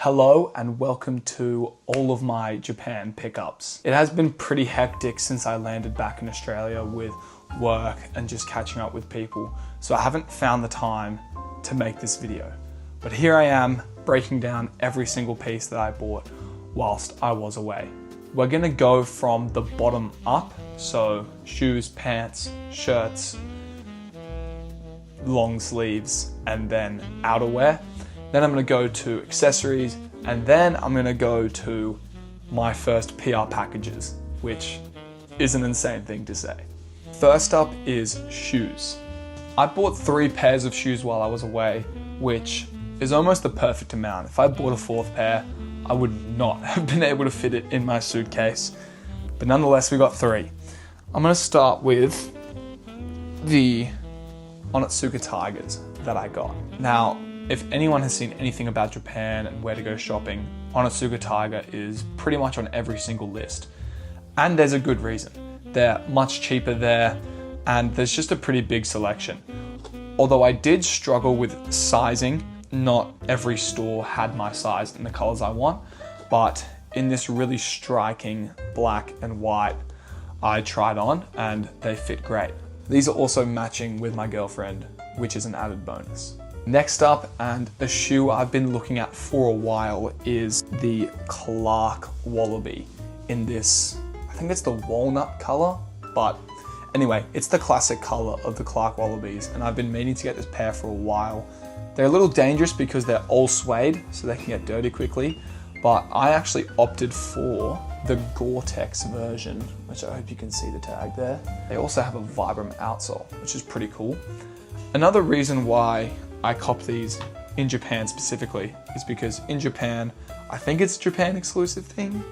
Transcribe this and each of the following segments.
Hello and welcome to all of my Japan pickups. It has been pretty hectic since I landed back in Australia with work and just catching up with people, so I haven't found the time to make this video. But here I am breaking down every single piece that I bought whilst I was away. We're gonna go from the bottom up, so shoes, pants, shirts, long sleeves, and then outerwear. Then I'm gonna go to accessories, and then I'm gonna go to my first PR packages, which is an insane thing to say. First up is shoes. I bought 3 pairs of shoes while I was away, which is almost the perfect amount. If I bought a 4th pair, I would not have been able to fit it in my suitcase. But nonetheless, we got 3. I'm gonna start with the Onitsuka Tigers that I got. Now, if anyone has seen anything about Japan and where to go shopping, Onitsuka Tiger is pretty much on every single list. And there's a good reason. They're much cheaper there, and there's just a pretty big selection. Although I did struggle with sizing, not every store had my size and the colors I want, but in this really striking black and white, I tried on and they fit great. These are also matching with my girlfriend, which is an added bonus. Next up, and a shoe I've been looking at for a while, is the Clark Wallaby in this, I think it's the walnut color, but anyway, it's the classic color of the Clark Wallabies, and I've been meaning to get this pair for a while. They're a little dangerous because they're all suede, so they can get dirty quickly, but I actually opted for the Gore-Tex version, which I hope you can see the tag there. They also have a Vibram outsole, which is pretty cool. Another reason why I copped these in Japan specifically is because in Japan, I think it's a Japan exclusive thing.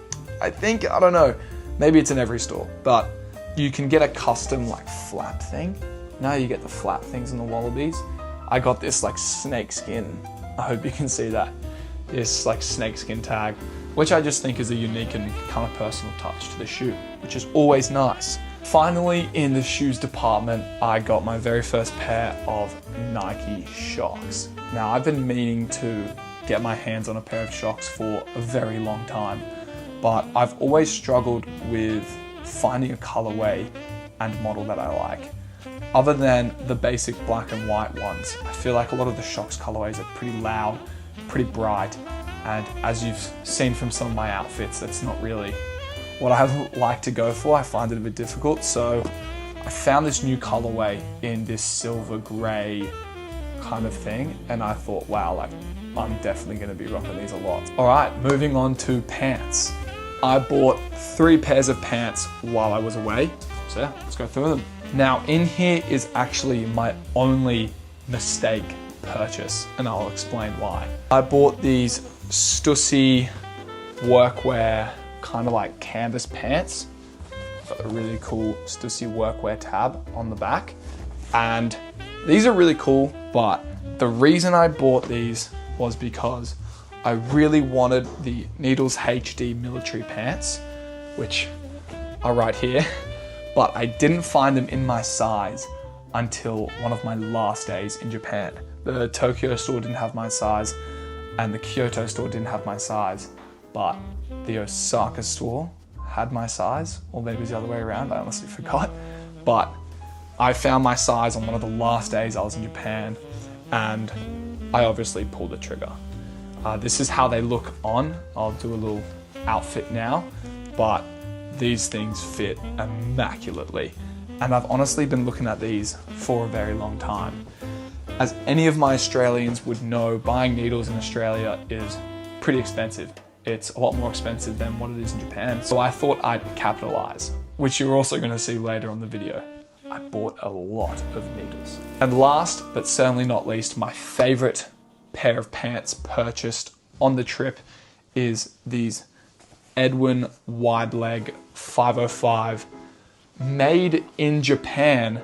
I don't know, maybe it's in every store, but you can get a custom like flap thing. Now you get the flap things in the Wallabies. I got this like snakeskin, I hope you can see that. This like snakeskin tag, which I just think is a unique and kind of personal touch to the shoe, which is always nice. Finally, in the shoes department, I got my very first pair of Nike Shox. Now, I've been meaning to get my hands on a pair of Shox for a very long time, but I've always struggled with finding a colorway and model that I like. Other than the basic black and white ones, I feel like a lot of the Shox colorways are pretty loud, pretty bright, and as you've seen from some of my outfits, that's not really what I like to go for. I find it a bit difficult, so I found this new colorway in this silver gray kind of thing, and I thought, wow, like I'm definitely gonna be rocking these a lot. All right, moving on to pants. I bought 3 pairs of pants while I was away, so yeah, let's go through them. Now, in here is actually my only mistake purchase, and I'll explain why. I bought these Stussy workwear kind of like canvas pants. Got a really cool Stussy workwear tab on the back, and these are really cool, but the reason I bought these was because I really wanted the Needles HD military pants, which are right here, but I didn't find them in my size until one of my last days in Japan. The Tokyo store didn't have my size, and the Kyoto store didn't have my size, but the Osaka store had my size, or maybe it was the other way around, I honestly forgot. But I found my size on one of the last days I was in Japan, and I obviously pulled the trigger. This is how they look on. I'll do a little outfit now, but these things fit immaculately. And I've honestly been looking at these for a very long time. As any of my Australians would know, buying needles in Australia is pretty expensive. It's a lot more expensive than what it is in Japan. So I thought I'd capitalize, which you're also gonna see later on the video. I bought a lot of needles. And last, but certainly not least, my favorite pair of pants purchased on the trip is these Edwin wide leg 505 made in Japan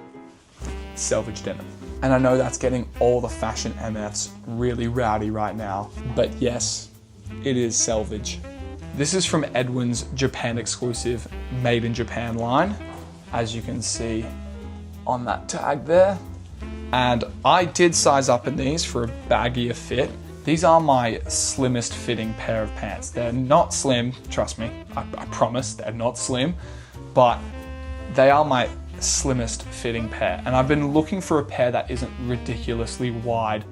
selvage denim. And I know that's getting all the fashion MFs really rowdy right now, but yes, it is selvage. This is from Edwin's Japan exclusive Made in Japan line, as you can see on that tag there. And I did size up in these for a baggier fit, These are my slimmest fitting pair of pants. They're not slim, trust me, I promise they're not slim, but they are my slimmest fitting pair. And I've been looking for a pair that isn't ridiculously wide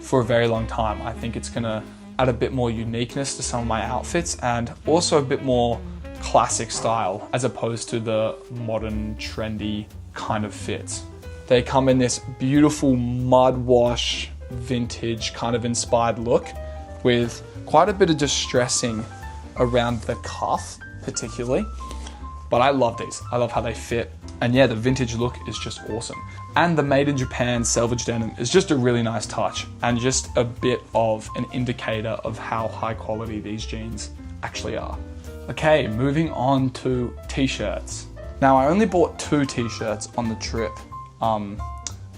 for a very long time. I think it's gonna add a bit more uniqueness to some of my outfits and also a bit more classic style as opposed to the modern trendy kind of fits. They come in this beautiful mud wash, vintage kind of inspired look with quite a bit of distressing around the cuff particularly. But I love these. I love how they fit. And yeah, the vintage look is just awesome. And the made in Japan selvage denim is just a really nice touch and just a bit of an indicator of how high quality these jeans actually are. Okay, moving on to t-shirts. Now I only bought 2 t-shirts on the trip,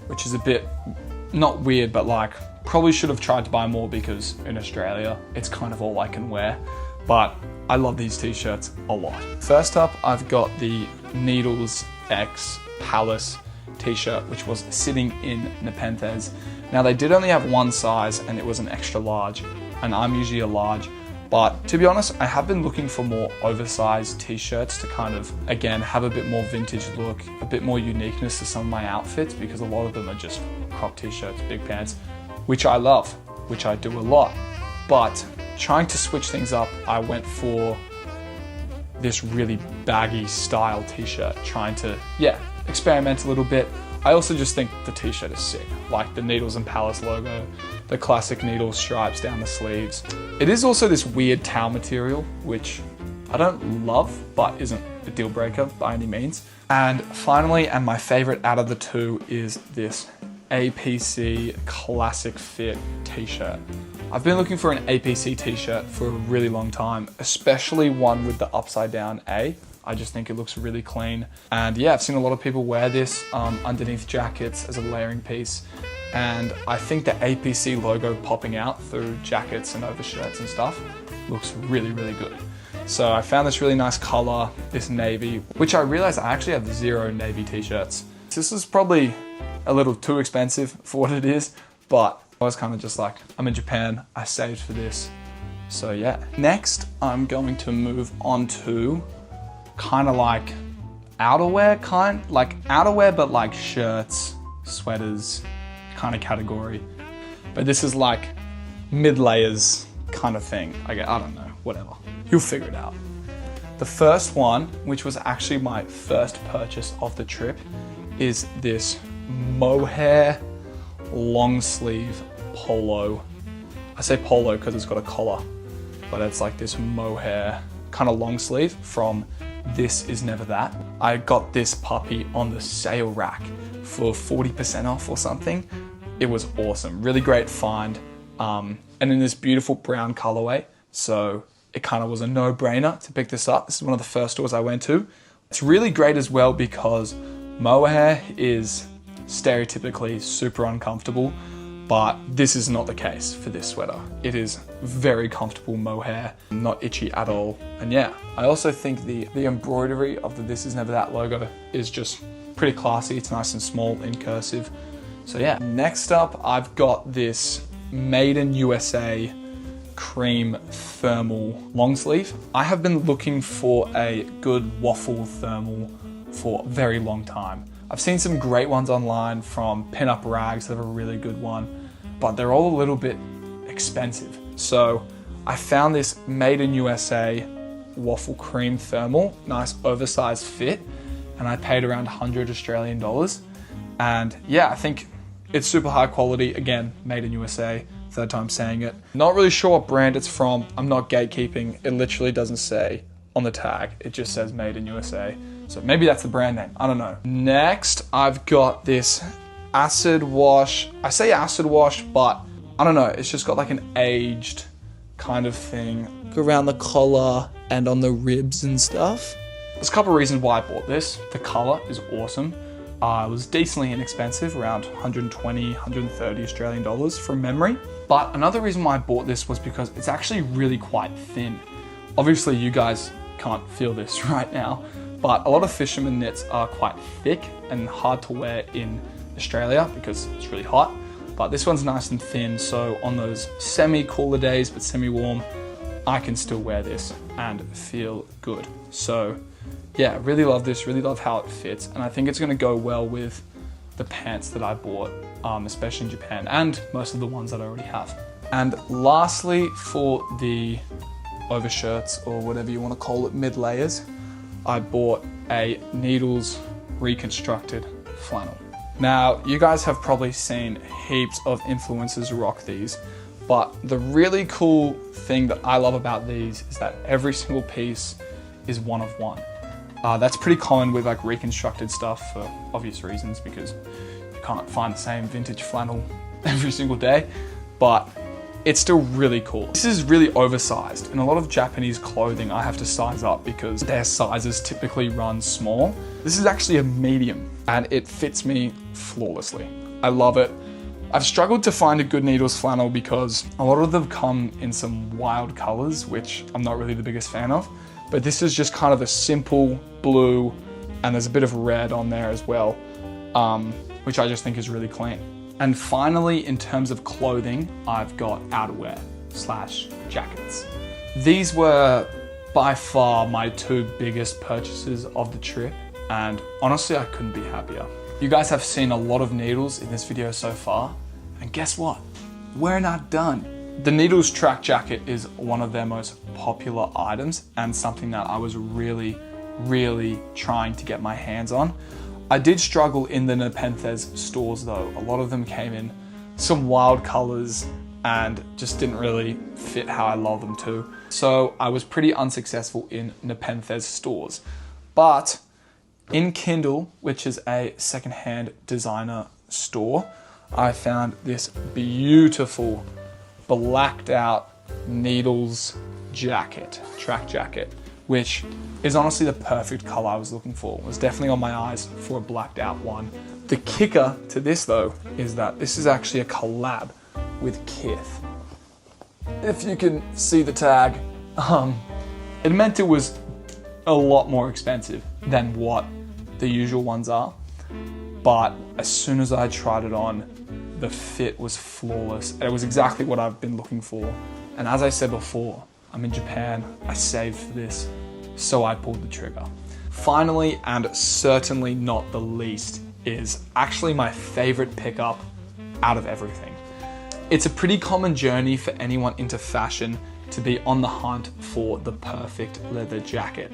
which is a bit, not weird, but like probably should have tried to buy more because in Australia, it's kind of all I can wear. But I love these t-shirts a lot. First up, I've got the Needles X Palace t-shirt, which was sitting in Nepenthes. Now they did only have one size and it was an extra large, and I'm usually a large. But to be honest, I have been looking for more oversized t-shirts to kind of, again, have a bit more vintage look, a bit more uniqueness to some of my outfits, because a lot of them are just crop t-shirts, big pants, which I love, which I do a lot. But trying to switch things up, I went for this really baggy style t-shirt, trying to, experiment a little bit. I also just think the t-shirt is sick, like the Needles and Palace logo, the classic needle stripes down the sleeves. It is also this weird towel material, which I don't love, but isn't a deal breaker by any means. And finally, and my favorite out of the 2, is this APC classic fit t-shirt. I've been looking for an APC t-shirt for a really long time, especially one with the upside down A. I just think it looks really clean. And yeah, I've seen a lot of people wear this underneath jackets as a layering piece. And I think the APC logo popping out through jackets and overshirts and stuff looks really, really good. So I found this really nice color, this navy, which I realized I actually have 0 navy t-shirts. This is probably a little too expensive for what it is, but I was kind of just like, I'm in Japan, I saved for this. So yeah. Next, I'm going to move on to kind of like outerwear, but like shirts, sweaters kind of category. But this is like mid layers kind of thing. I don't know, whatever. You'll figure it out. The first one, which was actually my first purchase of the trip, is this mohair long sleeve polo. I say polo because it's got a collar, but it's like this mohair kind of long sleeve from This Is Never That. I got this puppy on the sale rack for 40% off or something. It was awesome, really great find, and in this beautiful brown colorway. So it kind of was a no-brainer to pick this up. This is one of the first stores I went to. It's really great as well because mohair is stereotypically super uncomfortable, but this is not the case for this sweater. It is very comfortable mohair, not itchy at all. And yeah, I also think the embroidery of the This Is Never That logo is just pretty classy. It's nice and small in cursive. So yeah, next up I've got this Made in USA cream thermal long sleeve. I have been looking for a good waffle thermal for a very long time. I've seen some great ones online from Pinup Rags that have a really good one, but they're all a little bit expensive. So I found this Made in USA waffle cream thermal, nice oversized fit, and I paid around 100 Australian dollars. And yeah, I think it's super high quality. Again, Made in USA, third time saying it. Not really sure what brand it's from. I'm not gatekeeping. It literally doesn't say on the tag. It just says Made in USA. So maybe that's the brand name. I don't know. Next, I've got this acid wash. I say acid wash, but I don't know. It's just got like an aged kind of thing around the collar and on the ribs and stuff. There's a couple of reasons why I bought this. The color is awesome. It was decently inexpensive, around 120, 130 Australian dollars from memory. But another reason why I bought this was because it's actually really quite thin. Obviously you guys can't feel this right now, but a lot of fisherman knits are quite thick and hard to wear in Australia because it's really hot. but this one's nice and thin, so on those semi-cooler days but semi-warm, I can still wear this and feel good. So yeah, really love this, really love how it fits, and I think it's gonna go well with the pants that I bought, especially in Japan, and most of the ones that I already have. And lastly, for the overshirts, or whatever you want to call it, mid layers, I bought a Needles reconstructed flannel. Now, you guys have probably seen heaps of influencers rock these, but the really cool thing that I love about these is that every single piece is one of one. That's pretty common with like reconstructed stuff for obvious reasons, because you can't find the same vintage flannel every single day, but it's still really cool. This is really oversized. In a lot of Japanese clothing, I have to size up because their sizes typically run small. This is actually a medium, and it fits me flawlessly. I love it. I've struggled to find a good Needles flannel because a lot of them come in some wild colors, which I'm not really the biggest fan of. But this is just kind of a simple blue, and there's a bit of red on there as well, which I just think is really clean. And finally, in terms of clothing, I've got outerwear / jackets. These were by far my two biggest purchases of the trip, and honestly, I couldn't be happier. You guys have seen a lot of Needles in this video so far, and guess what? We're not done. The Needles track jacket is one of their most popular items, and something that I was really trying to get my hands on. I did struggle in the Nepenthes stores though. A lot of them came in some wild colors and just didn't really fit how I love them to. So I was pretty unsuccessful in Nepenthes stores. But in Kindle, which is a secondhand designer store, I found this beautiful blacked out Needles jacket, track jacket, which is honestly the perfect color I was looking for. It was definitely on my eyes for a blacked out one. The kicker to this though is that this is actually a collab with Kith. If you can see the tag, it meant it was a lot more expensive than what the usual ones are. But as soon as I tried it on, the fit was flawless. It was exactly what I've been looking for. And as I said before, I'm in Japan, I saved for this, so I pulled the trigger. Finally, and certainly not the least, is actually my favorite pickup out of everything. It's a pretty common journey for anyone into fashion to be on the hunt for the perfect leather jacket.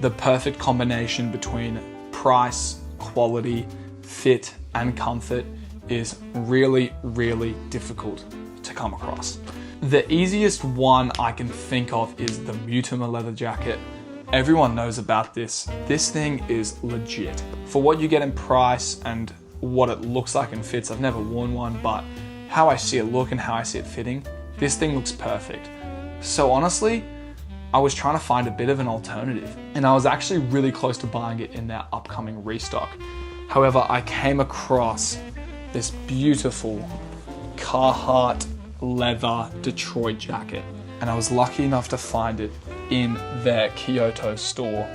The perfect combination between price, quality, fit, and comfort is really difficult to come across. The easiest one I can think of is the Mutama leather jacket. Everyone knows about this. This thing is legit. For what you get in price and what it looks like and fits, I've never worn one, but how I see it look and how I see it fitting, this thing looks perfect. So honestly, I was trying to find a bit of an alternative, and I was actually really close to buying it in their upcoming restock. However, I came across this beautiful Carhartt leather Detroit jacket, and I was lucky enough to find it in their Kyoto store,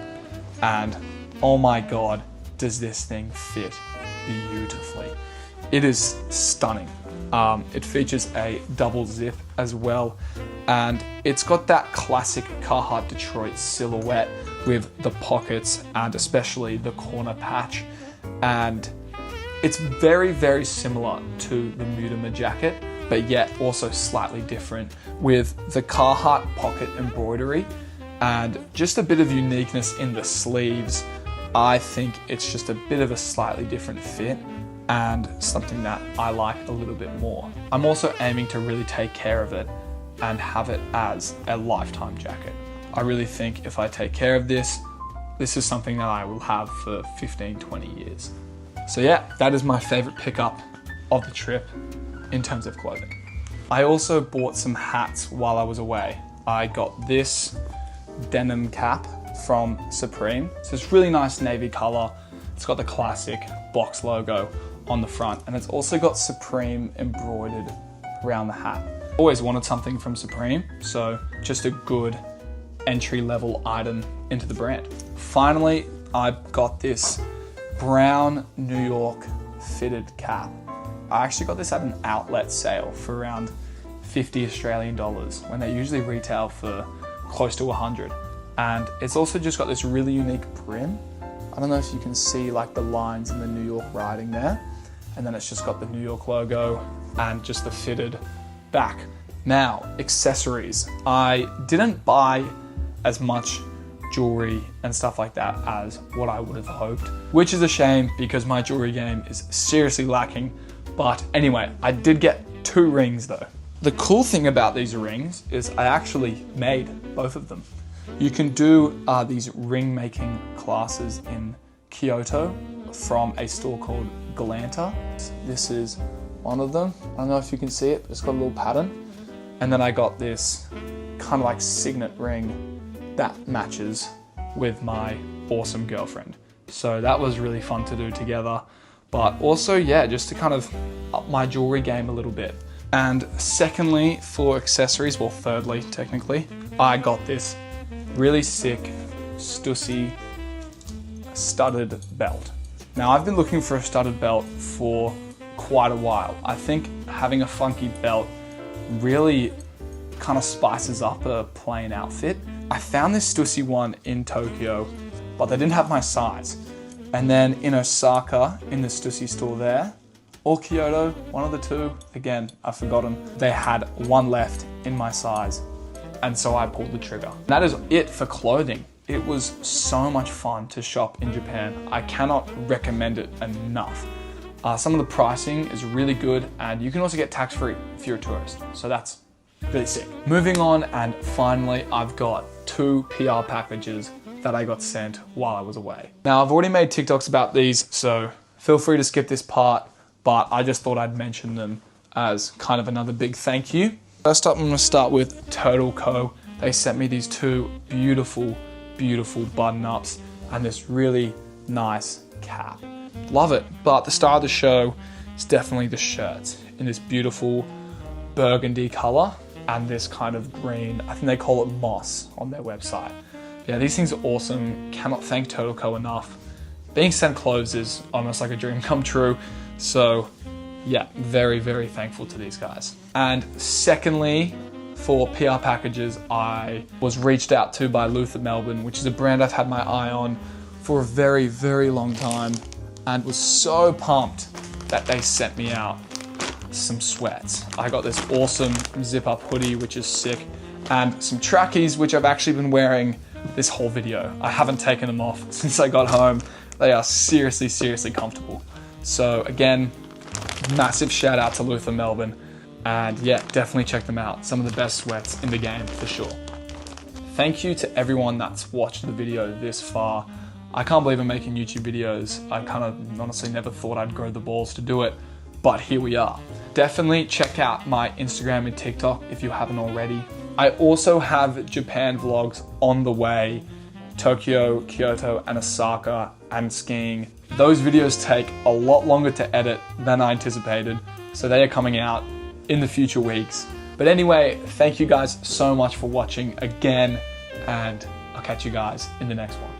and oh my god, does this thing fit beautifully. It is stunning. It features a double zip as well, and it's got that classic Carhartt Detroit silhouette with the pockets and especially the corner patch, and it's very similar to the Mutama jacket, but yet also slightly different, with the Carhartt pocket embroidery and just a bit of uniqueness in the sleeves. I think it's just a bit of a slightly different fit and something that I like a little bit more. I'm also aiming to really take care of it and have it as a lifetime jacket. I really think if I take care of this, this is something that I will have for 15-20 years. So yeah, that is my favorite pickup of the trip in terms of clothing. I also bought some hats while I was away. I got this denim cap from Supreme. So it's really nice navy color. It's got the classic box logo on the front, and it's also got Supreme embroidered around the hat. Always wanted something from Supreme, so just a good entry-level item into the brand. Finally, I got this brown New York fitted cap. I actually got this at an outlet sale for around 50 Australian dollars when they usually retail for close to 100. And it's also just got this really unique brim. I don't know if you can see like the lines in the New York writing there. And then it's just got the New York logo and just the fitted back. Now, accessories. I didn't buy as much jewelry and stuff like that as what I would have hoped, which is a shame because my jewelry game is seriously lacking. But anyway, I did get 2 rings though. The cool thing about these rings is I actually made both of them. You can do these ring making classes in Kyoto from a store called Galanta. This is one of them. I don't know if you can see it, but it's got a little pattern. And then I got this kind of like signet ring that matches with my awesome girlfriend. So that was really fun to do together. But also, yeah, just to kind of up my jewelry game a little bit. And secondly, for accessories, well, thirdly, technically, I got this really sick Stussy studded belt. Now, I've been looking for a studded belt for quite a while. I think having a funky belt really kind of spices up a plain outfit. I found this Stussy one in Tokyo, but they didn't have my size. And then in Osaka, in the Stussy store there, or Kyoto, one of the two, again, I've forgotten, they had one left in my size. And so I pulled the trigger. That is it for clothing. It was so much fun to shop in Japan. I cannot recommend it enough. Some of the pricing is really good, and you can also get tax-free if you're a tourist. So that's really sick. Moving on, and finally, I've got 2 PR packages that I got sent while I was away. Now, I've already made TikToks about these, so feel free to skip this part, but I just thought I'd mention them as kind of another big thank you. First up, I'm gonna start with Turtle Co. They sent me these 2 beautiful, beautiful button-ups and this really nice cap. Love it, but the star of the show is definitely the shirts in this beautiful burgundy color and this kind of green, I think they call it moss on their website. Yeah, these things are awesome. Cannot thank Turtle Co enough. Being sent clothes is almost like a dream come true. So yeah, very, very thankful to these guys. And secondly, for PR packages, I was reached out to by Luther Melbourne, which is a brand I've had my eye on for a very, very long time, and was so pumped that they sent me out some sweats. I got this awesome zip-up hoodie, which is sick, and some trackies, which I've actually been wearing this whole video. I haven't taken them off since I got home. They are seriously, seriously comfortable. So again, massive shout out to Luther Melbourne. And yeah, definitely check them out. Some of the best sweats in the game for sure. Thank you to everyone that's watched the video this far. I can't believe I'm making YouTube videos. I kind of honestly never thought I'd grow the balls to do it, but here we are. Definitely check out my Instagram and TikTok if you haven't already. I also have Japan vlogs on the way. Tokyo, Kyoto, and Osaka, and skiing. Those videos take a lot longer to edit than I anticipated, so they are coming out in the future weeks. But anyway, thank you guys so much for watching again, and I'll catch you guys in the next one.